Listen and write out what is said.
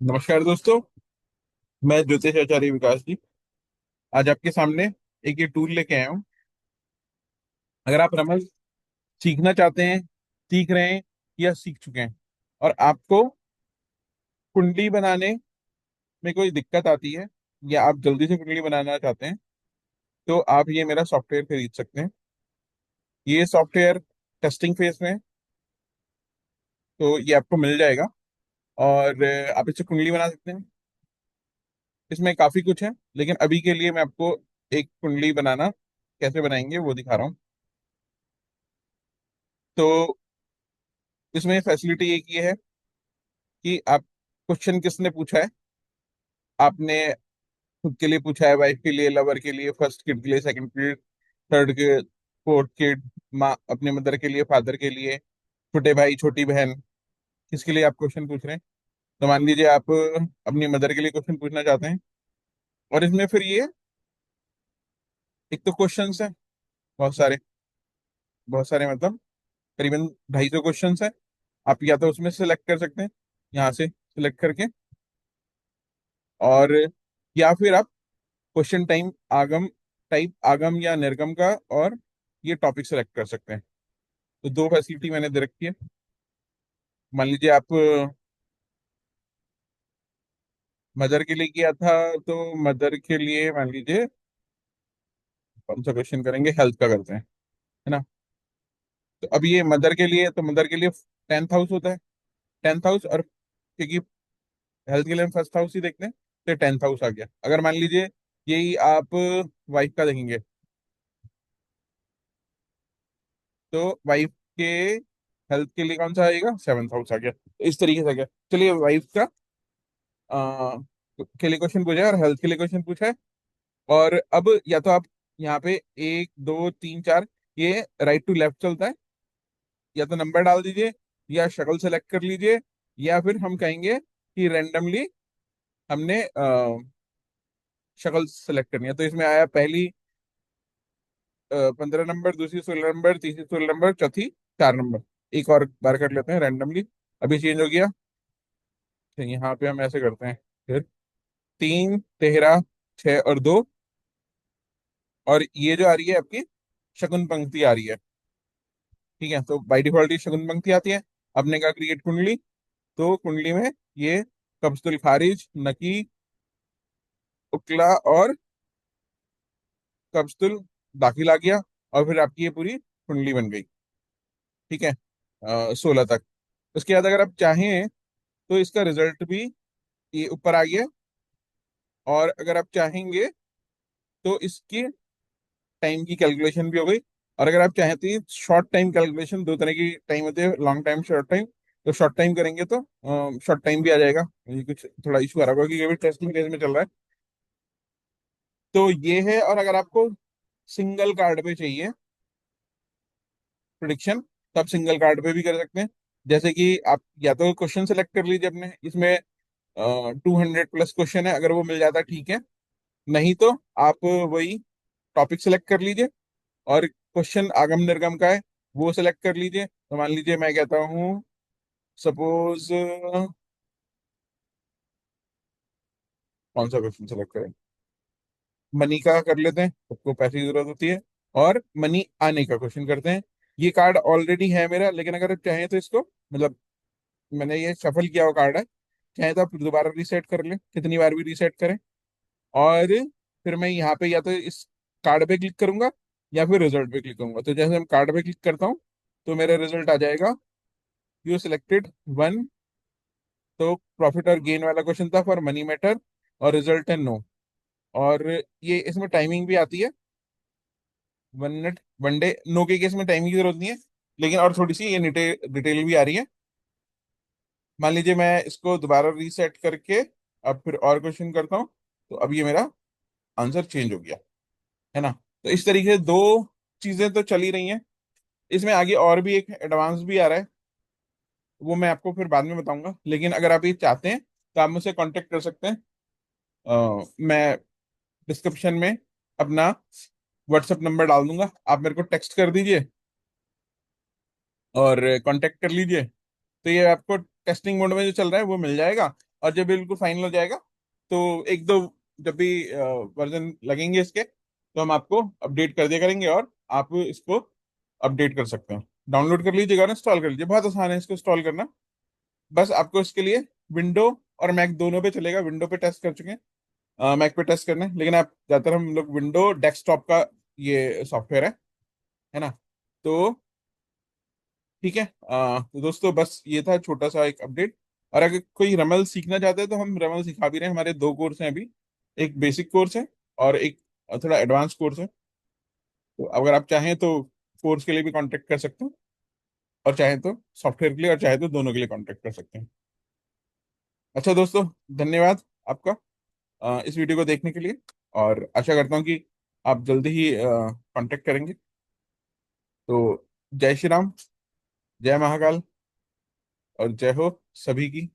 नमस्कार दोस्तों। मैं ज्योतिष आचार्य विकास जी आज आपके सामने एक ये टूल लेके आया हूँ। अगर आप रमल सीखना चाहते हैं, सीख रहे हैं या सीख चुके हैं और आपको कुंडली बनाने में कोई दिक्कत आती है या आप जल्दी से कुंडली बनाना चाहते हैं तो आप ये मेरा सॉफ्टवेयर खरीद सकते हैं। ये सॉफ्टवेयर टेस्टिंग फेज में है, तो ये आपको मिल जाएगा और आप इससे कुंडली बना सकते हैं। इसमें काफी कुछ है, लेकिन अभी के लिए मैं आपको एक कुंडली बनाना कैसे बनाएंगे वो दिखा रहा हूँ। तो इसमें फैसिलिटी एक ये है कि आप क्वेश्चन किसने पूछा है, आपने खुद के लिए पूछा है, वाइफ के लिए, लवर के लिए, फर्स्ट किड के लिए, सेकंड किड, थर्ड के, फोर्थ किड, माँ अपने मदर के लिए, फादर के लिए, छोटे भाई छोटी बहन, किसके लिए आप क्वेश्चन पूछ रहे हैं। तो मान लीजिए आप अपनी मदर के लिए क्वेश्चन पूछना चाहते हैं और इसमें फिर ये एक तो क्वेश्चंस है, बहुत सारे, बहुत सारे मतलब करीबन 250 क्वेश्चंस है। आप या तो उसमें सेलेक्ट कर सकते हैं, यहाँ से सिलेक्ट करके, और या फिर आप क्वेश्चन टाइम आगम टाइप आगम या निर्गम का, और ये टॉपिक सेलेक्ट कर सकते हैं। तो दो फैसिलिटी मैंने दे रखी है। मान लीजिए आप मदर के लिए किया था, तो मदर के लिए मान लीजिए कौन सा क्वेश्चन करेंगे, हेल्थ का करते हैं, है ना। तो अब ये मदर के लिए, तो मदर के लिए 10th हाउस होता है, 10th हाउस, और क्योंकि हेल्थ के लिए हम फर्स्ट हाउस ही देखते हैं तो 10th हाउस आ गया। अगर मान लीजिए यही आप वाइफ का देखेंगे तो वाइफ के हेल्थ के लिए कौन सा आएगा, 7th हाउस आ गया। तो इस तरीके से आ गया। चलिए वाइफ का आ, के लिए क्वेश्चन पूछा है और हेल्थ के लिए क्वेश्चन पूछा है। और अब या तो आप यहाँ पे 1 2 3 4, ये राइट टू लेफ्ट चलता है, या तो नंबर डाल दीजिए या शक्ल सेलेक्ट कर लीजिए, या फिर हम कहेंगे कि रैंडमली हमने शक्ल सेलेक्ट करनी है। तो इसमें आया पहली 15 नंबर, दूसरी 16 नंबर, तीसरी 16 नंबर, चौथी 4 नंबर। एक और बार कर लेते हैं रैंडमली, अभी चेंज हो गया। तो यहाँ पे हम ऐसे करते हैं फिर 3 13 6 और 2, और ये जो आ रही है आपकी शकुन पंक्ति आ रही है। ठीक है, तो बाय डिफॉल्ट ये शकुन पंक्ति आती है। आपने कहा क्रिएट कुंडली, तो कुंडली में ये कब्जुल खारिज, नकी, उकला और कब्जुल दाखिल आ गया, और फिर आपकी ये पूरी कुंडली बन गई। ठीक है, 16 तक। उसके बाद अगर आप चाहें तो इसका रिजल्ट भी ये ऊपर आ गया, और अगर आप चाहेंगे तो इसकी टाइम की कैलकुलेशन भी हो गई। और अगर आप चाहते हैं शॉर्ट टाइम कैलकुलेशन, दो तरह की टाइम होती है, लॉन्ग टाइम, शॉर्ट टाइम, तो शॉर्ट टाइम करेंगे तो शॉर्ट टाइम भी आ जाएगा। ये कुछ थोड़ा इशू आ रहा होगा क्योंकि अभी टेस्टिंग फेज में चल रहा है। तो ये है। और अगर आपको सिंगल कार्ड पे चाहिए प्रिडिक्शन, तो आप सिंगल कार्ड पे भी कर सकते हैं। जैसे कि आप या तो क्वेश्चन सेलेक्ट कर लीजिए अपने, इसमें 200+ क्वेश्चन है, अगर वो मिल जाता है ठीक है, नहीं तो आप वही टॉपिक सेलेक्ट कर लीजिए और क्वेश्चन आगम निर्गम का है वो सेलेक्ट कर लीजिए। तो मान लीजिए मैं कहता हूँ, सपोज कौन सा क्वेश्चन सेलेक्ट करें, मनी का कर लेते हैं, सबको पैसे की जरूरत होती है, और मनी आने का क्वेश्चन करते हैं। ये कार्ड ऑलरेडी है मेरा, लेकिन अगर आप चाहें तो इसको, मतलब मैंने ये सफल किया हुआ कार्ड है, चाहे तो आप दोबारा रीसेट कर लें, कितनी बार भी रीसेट करें। और फिर मैं यहाँ पे या तो इस कार्ड पे क्लिक करूंगा या फिर रिजल्ट पे क्लिक करूंगा। तो जैसे हम कार्ड पे क्लिक करता हूँ तो मेरा रिजल्ट आ जाएगा, यू सिलेक्टेड वन। तो प्रॉफिट और गेन वाला क्वेश्चन था फॉर मनी मैटर, और रिजल्ट है नो। और ये इसमें टाइमिंग भी आती है, 1 मिनट 1 डे। नो के केस में टाइमिंग की जरूरत नहीं है, लेकिन और थोड़ी सी ये डिटेल भी आ रही है। मान लीजिए मैं इसको दोबारा रीसेट करके अब फिर और क्वेश्चन करता हूँ, तो अब ये मेरा आंसर चेंज हो गया, है ना। तो इस तरीके से दो चीजें तो चल ही रही हैं। इसमें आगे और भी एक एडवांस भी आ रहा है, वो मैं आपको फिर बाद में बताऊंगा। लेकिन अगर आप ये चाहते हैं तो आप मुझसे कांटेक्ट कर सकते हैं। मैं डिस्क्रिप्शन में अपना व्हाट्सएप नंबर डाल दूंगा, आप मेरे को टेक्स्ट कर दीजिए और कांटेक्ट कर लीजिए। तो ये आपको टेस्टिंग मोड में जो चल रहा है वो मिल जाएगा। और जब बिल्कुल फाइनल हो जाएगा तो एक दो जब भी वर्जन लगेंगे इसके, तो हम आपको अपडेट कर दिया करेंगे और आप इसको अपडेट कर सकते हैं। डाउनलोड कर लीजिएगा और इंस्टॉल कर लीजिए, बहुत आसान है इसको इंस्टॉल करना। बस आपको इसके लिए विंडो और मैक दोनों पे चलेगा। विंडो पे टेस्ट कर चुके हैं, मैक पे टेस्ट करना है, लेकिन आप ज्यादातर हम लोग विंडो डेस्कटॉप का ये सॉफ्टवेयर है ना। तो ठीक है। तो दोस्तों बस ये था छोटा सा एक अपडेट। और अगर कोई रमल सीखना चाहते हैं तो हम रमल सिखा भी रहे हैं। हमारे दो कोर्स हैं अभी, एक बेसिक कोर्स है और एक थोड़ा एडवांस कोर्स है। तो अगर आप चाहें तो कोर्स के लिए भी कांटेक्ट कर सकते हैं, और चाहें तो सॉफ्टवेयर के लिए, और चाहे तो दोनों के लिए कांटेक्ट कर सकते हैं। अच्छा दोस्तों, धन्यवाद आपका इस वीडियो को देखने के लिए। और आशा करता हूँ कि आप जल्दी ही कांटेक्ट करेंगे। तो जय श्री राम, जय महाकाल, और जय हो सभी की।